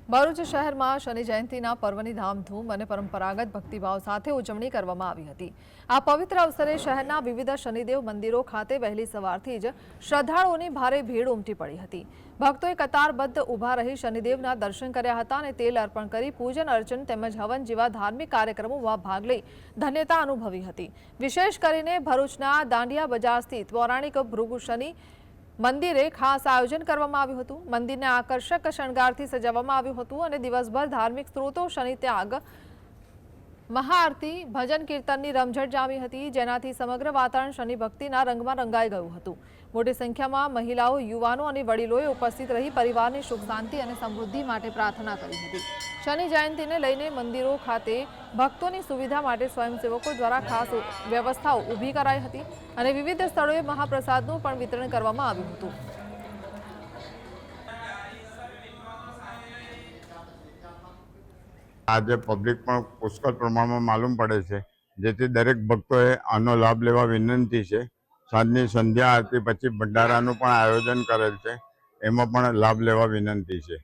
ભરૂચ શહેરમાં શનિ જયંતીના પર્વની ધામધૂમ અને પરંપરાગત ભક્તિભાવ સાથે ઉજવણી કરવામાં આવી હતી। આ પવિત્ર અવસરે શહેરના વિવિધ શનિદેવ મંદિરો ખાતે વહેલી સવારથી જ શ્રદ્ધાળુઓની ભારે ભીડ ઉમટી પડી હતી। ભક્તોએ કતારબદ્ધ ઊભા રહી શનિદેવના દર્શન કર્યા હતા અને તેલ અર્પણ કરી પૂજન અર્ચન તેમજ હવન જેવા ધાર્મિક કાર્યક્રમોમાં ભાગ લઈ ધન્યતા અનુભવી હતી। વિશેષ કરીને ભરૂચના દાંડિયા બજાર સ્થિત પૌરાણિક ભૃગુ શનિ મંદિરે ખાસ આયોજન કરવામાં આવ્યું હતું। મંદિરને આકર્ષક શણગારથી સજાવવામાં આવ્યું હતું અને દિવસભર ધાર્મિક સ્ત્રોતો શનિ ત્યાગ મહાઆરતી ભજન કીર્તનની રમઝટ જામી હતી, જેનાથી સમગ્ર વાતાવરણ શનિ ભક્તિના રંગમાં રંગાઈ ગયું હતું। મોટી સંખ્યામાં મહિલાઓ, યુવાનો અને વડીલોએ ઉપસ્થિત રહી પરિવારની સુખ શાંતિ અને સમૃદ્ધિ માટે પ્રાર્થના કરી હતી। શનિ જયંતીને લઈને મંદિરો ખાતે ભક્તોની સુવિધા માટે સ્વયંસેવકો દ્વારા ખાસ વ્યવસ્થાઓ ઊભી કરાઈ હતી અને વિવિધ સ્થળોએ મહાપ્રસાદનું પણ વિતરણ કરવામાં આવ્યું હતું। આજે પબ્લિક પણ પુષ્કળ પ્રમાણમાં માલુમ પડે છે, જેથી દરેક ભક્તોએ આનો લાભ લેવા વિનંતી છે। સાંજની સંધ્યા આરતી પછી ભંડારાનું પણ આયોજન કરેલ છે, એમાં પણ લાભ લેવા વિનંતી છે।